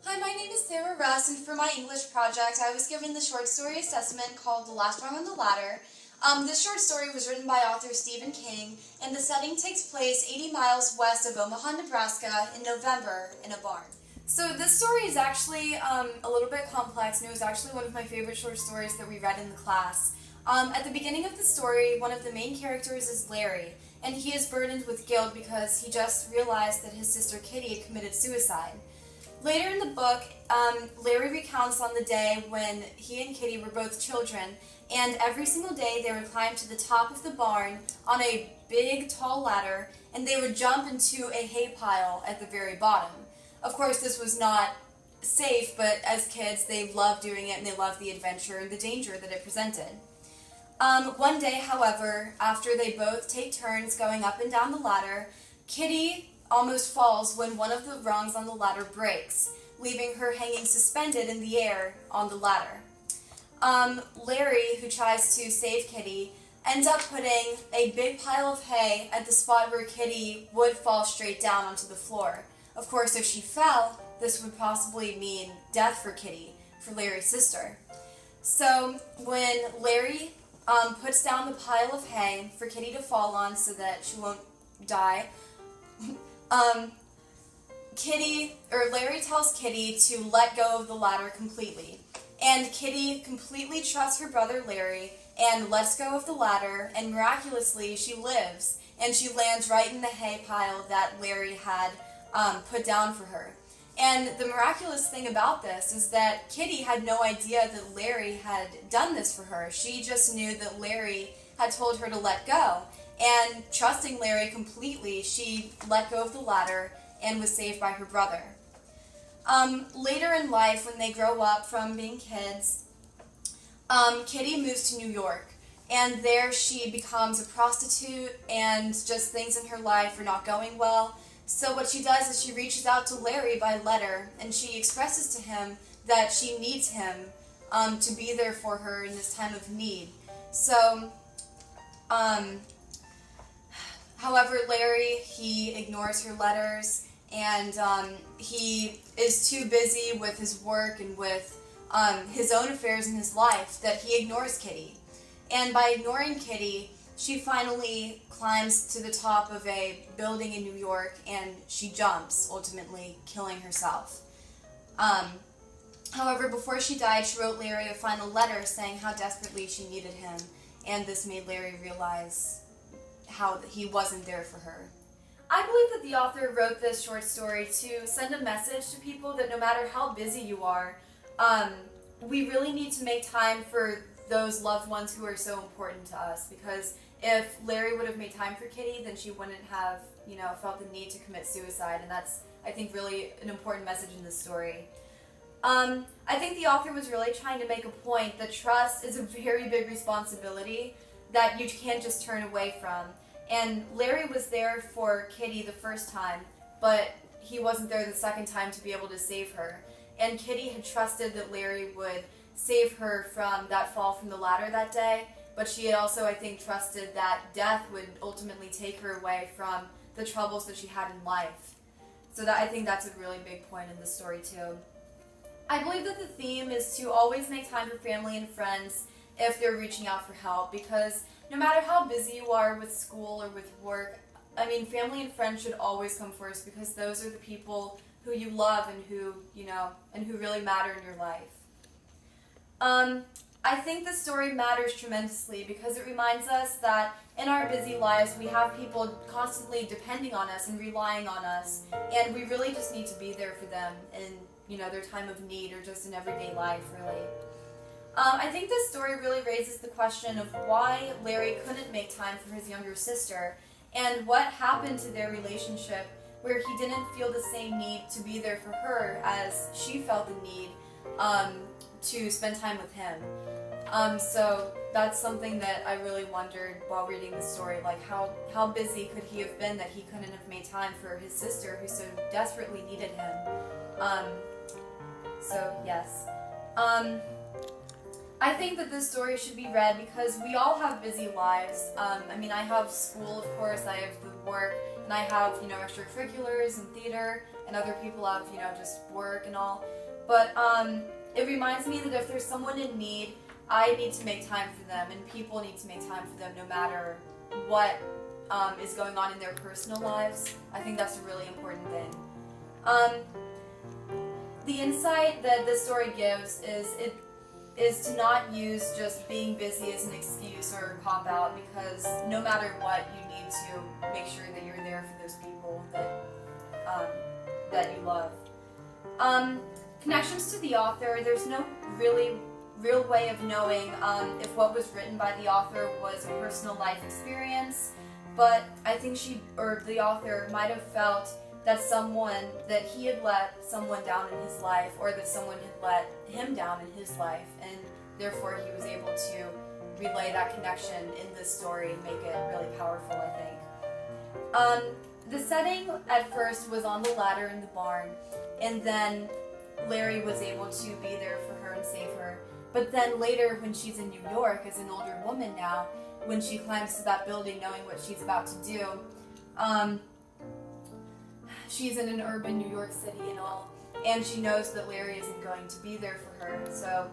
Hi, my name is Sarah Russ, and for my English project, I was given the short story assessment called The Last Rung on the Ladder. This short story was written by author Stephen King, and the setting takes place 80 miles west of Omaha, Nebraska in November in a barn. So this story is actually a little bit complex, and it was actually one of my favorite short stories that we read in the class. At the beginning of the story, one of the main characters is Larry, and he is burdened with guilt because he just realized that his sister Kitty had committed suicide. Later in the book, Larry recounts on the day when he and Kitty were both children, and every single day they would climb to the top of the barn on a big, tall ladder, and they would jump into a hay pile at the very bottom. Of course, this was not safe, but as kids, they loved doing it, and they loved the adventure and the danger that it presented. One day, however, after they both take turns going up and down the ladder, Kitty almost falls when one of the rungs on the ladder breaks, leaving her hanging suspended in the air on the ladder. Larry, who tries to save Kitty, ends up putting a big pile of hay at the spot where Kitty would fall straight down onto the floor. Of course, if she fell, this would possibly mean death for Kitty, for Larry's sister. So when Larry puts down the pile of hay for Kitty to fall on so that she won't die, Larry tells Kitty to let go of the ladder completely. And Kitty completely trusts her brother Larry and lets go of the ladder, and miraculously she lives, and she lands right in the hay pile that Larry had put down for her. And the miraculous thing about this is that Kitty had no idea that Larry had done this for her. She just knew that Larry had told her to let go. And trusting Larry completely, she let go of the ladder and was saved by her brother. Later in life, when they grow up from being kids, Kitty moves to New York. And there she becomes a prostitute, and just things in her life are not going well. So what she does is she reaches out to Larry by letter, and she expresses to him that she needs him to be there for her in this time of need. So, however, Larry, he ignores her letters, and he is too busy with his work and with his own affairs in his life that he ignores Kitty. And by ignoring Kitty, she finally climbs to the top of a building in New York, and she jumps, ultimately killing herself. However, before she died, she wrote Larry a final letter saying how desperately she needed him, and this made Larry realize how he wasn't there for her. I believe that the author wrote this short story to send a message to people that no matter how busy you are, we really need to make time for those loved ones who are so important to us, because if Larry would have made time for Kitty, then she wouldn't have, felt the need to commit suicide, and that's, I think, really an important message in this story. I think the author was really trying to make a point that trust is a very big responsibility that you can't just turn away from. And Larry was there for Kitty the first time, but he wasn't there the second time to be able to save her. And Kitty had trusted that Larry would save her from that fall from the ladder that day, but she had also, I think, trusted that death would ultimately take her away from the troubles that she had in life. So I think that's a really big point in the story too. I believe that the theme is to always make time for family and friends if they're reaching out for help, because no matter how busy you are with school or with work, family and friends should always come first, because those are the people who you love and who really matter in your life. I think the story matters tremendously because it reminds us that in our busy lives we have people constantly depending on us and relying on us, and we really just need to be there for them in their time of need or just in everyday life, really. I think this story really raises the question of why Larry couldn't make time for his younger sister, and what happened to their relationship where he didn't feel the same need to be there for her as she felt the need to spend time with him. So that's something that I really wondered while reading the story, like how busy could he have been that he couldn't have made time for his sister who so desperately needed him. So yes. I think that this story should be read because we all have busy lives. I have school, of course, I have the work, and I have, extracurriculars and theater, and and other people have, you know, just work and all. But it reminds me that if there's someone in need, I need to make time for them, and people need to make time for them no matter what is going on in their personal lives. I think that's a really important thing. The insight that this story gives is to not use just being busy as an excuse or a cop-out, because no matter what, you need to make sure that you're there for those people that you love. Connections to the author, there's no real way of knowing if what was written by the author was a personal life experience, but I think the author might have felt that he had let someone down in his life, or that someone had let him down in his life, and therefore he was able to relay that connection in this story and make it really powerful, I think. The setting at first was on the ladder in the barn, and then Larry was able to be there for her and save her. But then later, when she's in New York as an older woman now, when she climbs to that building knowing what she's about to do, she's in an urban New York City and all, and she knows that Larry isn't going to be there for her, so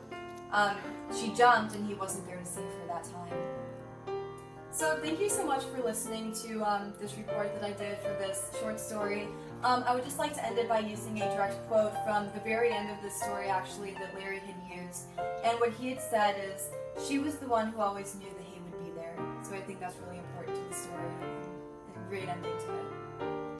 she jumped and he wasn't there to save her that time. So thank you so much for listening to this report that I did for this short story. I would just like to end it by using a direct quote from the very end of the story, actually, that Larry had used. And what he had said is, "She was the one who always knew that he would be there." So I think that's really important to the story, and a great ending to it.